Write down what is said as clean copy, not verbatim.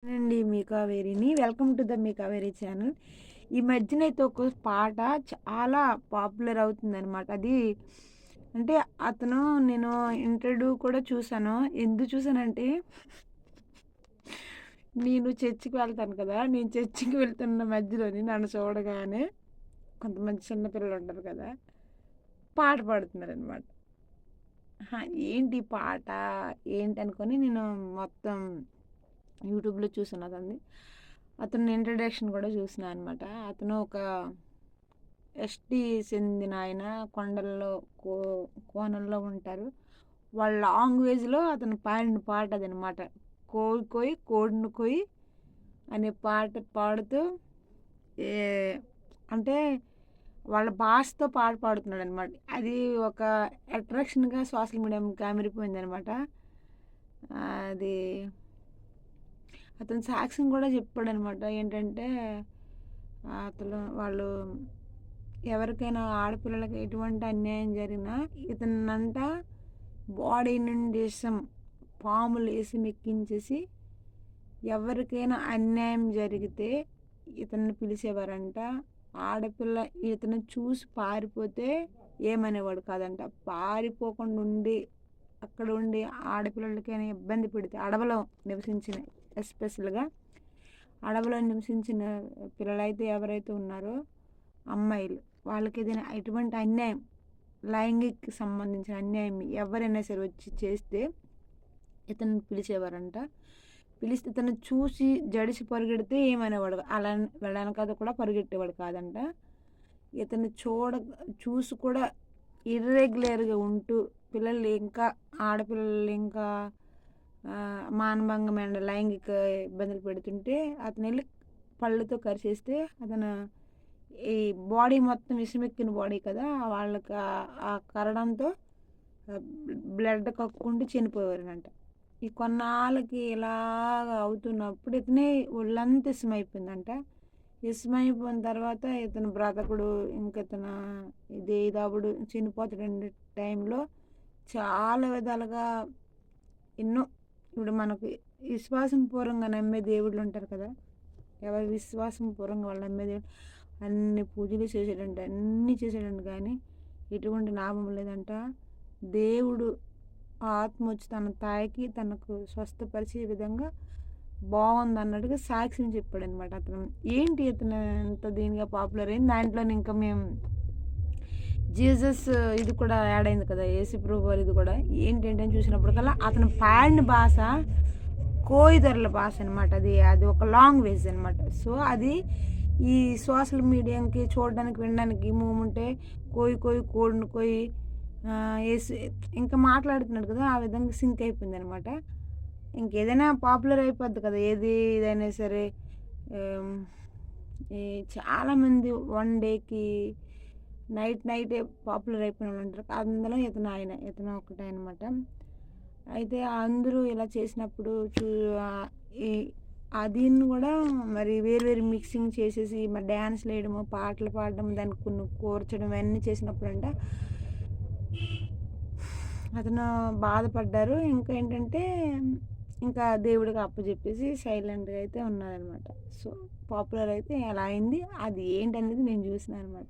అండి మీ కావేరిని. వెల్కమ్ టు ద మీ కావేరి ఛానల్. ఈ మధ్యన అయితే ఒక పాట చాలా పాపులర్ అవుతుందనమాట. అది అంటే అతను నేను ఇంటర్వ్యూ కూడా చూసాను. ఎందుకు చూసానంటే నేను చర్చికి వెళ్తాను కదా! నేను చర్చికి వెళ్తున్న మధ్యలోని నన్ను చూడగానే కొంతమంది చిన్న పిల్లలు ఉంటారు కదా! పాట పాడుతున్నారనమాట. ఆహా! ఏంటి ఈ పాట ఏంటనుకోని నేను మొత్తం యూట్యూబ్‌లో చూసాను అతనిది. అతని ఇంట్రడక్షన్ కూడా చూసినా అనమాట. అతను ఒక ఎస్టీ చెందిన ఆయన. కొండల్లో కో కోనల్లో ఉంటారు. వాళ్ళ లాంగ్వేజ్‌లో అతను పాడిన పాట అదనమాట. 'కోయ్ కోయ్ కోడిని కొయ్' అనే పాట పాడుతూ ఏ అంటే వాళ్ళ భాషతో పాట పాడుతున్నాడనమాట. అది ఒక అట్రాక్షన్‌గా సోషల్ మీడియాకి అమిరిపోయిందనమాట. అది అతను సాక్ష్యం కూడా చెప్పాడనమాట. ఏంటంటే వాళ్ళు ఎవరికైనా ఆడపిల్లలకి ఎటువంటి అన్యాయం జరిగినా ఇతనంట బాడీ నుండి పాములు వేసి మెక్కించేసి ఎవరికైనా అన్యాయం జరిగితే ఇతన్ని పిలిచేవారంట. ఆడపిల్ల ఇతను చూసి పారిపోతే ఏమనేవాడు కాదంట. పారిపోకుండా ఉండి అక్కడ ఉండి ఆడపిల్లలకైనా ఇబ్బంది పెడితే అడవిలో నివసించిన ఎస్పెషల్గా అడవిలో నివసించిన పిల్లలైతే ఎవరైతే ఉన్నారో అమ్మాయిలు వాళ్ళకి ఏదైనా ఎటువంటి అన్యాయం లైంగిక సంబంధించిన అన్యాయం ఎవరైనా సరే వచ్చి చేస్తే ఇతను పిలిచేవారంట. పిలిస్తే ఇతను చూసి జడిసి పరిగెడితే ఏమనేవాడు అలా వెళ్ళానికది కూడా పరిగెట్టేవాడు కాదంట. ఇతను చూసి కూడా ఇర్రెగ్యులర్గా ఉంటూ పిల్లలు ఇంకా ఆడపిల్లలు ఇంకా మానభంగమైన లైంగిక ఇబ్బందులు పెడుతుంటే అతను వెళ్ళి పళ్ళతో కరిచేస్తే అతను ఈ బాడీ మొత్తం విషమెక్కిన బాడీ కదా వాళ్ళకి ఆ కరడంతో బ్లడ్ కక్కుంటూ చనిపోయారంట. ఈ కొన్నాళ్ళకి ఇలాగ అవుతున్నప్పుడు ఇతనే ఒళ్ళంతా ఇసమైపోయిందంట. ఇసమైపోయిన తర్వాత ఇతను బ్రతకుడు ఇంక ఇతను ఇదవుడు చనిపోతాడండి టైంలో చాలా విధాలుగా ఎన్నో ఇప్పుడు మనకు విశ్వాసం పూర్వంగా నమ్మే దేవుళ్ళు ఉంటారు కదా! ఎవరి విశ్వాసం పూర్వంగా వాళ్ళు నమ్మే దేవుడు అన్ని పూజలు చేసాడంట, అన్నీ చేసాడంట. కానీ ఎటువంటి లాభం లేదంట. దేవుడు ఆత్మ వచ్చి తన తాయికి తనకు స్వస్థపరిచే విధంగా బాగుంది అన్నట్టుగా సాక్ష్యం చెప్పాడనమాట అతను. ఏంటి ఇతను ఎంత దీనిగా పాపులర్ అయింది. దాంట్లో ఇంకా మేము జీసస్ ఇది కూడా యాడ్ అయింది కదా, యేసుప్రభు వారి ఇది కూడా ఏంటంటే చూసినప్పటికల్లా అతను పాడిన భాష కోయిదర్ల భాష అనమాట. అది ఒక లాంగ్వేజ్ అనమాట. సో అది ఈ సోషల్ మీడియాకి చూడడానికి వినడానికి మూమెంటే కోయి కోయి కోడిని కోయి వేసి ఇంకా మాట్లాడుతున్నాడు కదా, ఆ విధంగా సింక్ అయిపోయింది అనమాట. ఇంకేదైనా పాపులర్ అయిపోద్ది కదా ఇదైనా సరే. ఈ చాలామంది వన్ డేకి నైటే పాపులర్ అయిపోయిన వాళ్ళు ఉంటారు. అందులో ఇతను ఒకటే అనమాట. అయితే అందరూ ఇలా చేసినప్పుడు దీన్ని కూడా మరి వేరు మిక్సింగ్ చేసేసి మరి డ్యాన్స్లు వేయడము, పాటలు పాడడం, దానికి కొన్ని కూర్చడం అన్నీ చేసినప్పుడు అంట అతను బాధపడ్డారు. ఇంకా ఏంటంటే ఇంకా దేవుడికి అప్పచెప్పేసి సైలెంట్గా అయితే ఉన్నారనమాట. సో పాపులర్ అయితే అలా అయింది. అది ఏంటనేది నేను చూసిన అనమాట.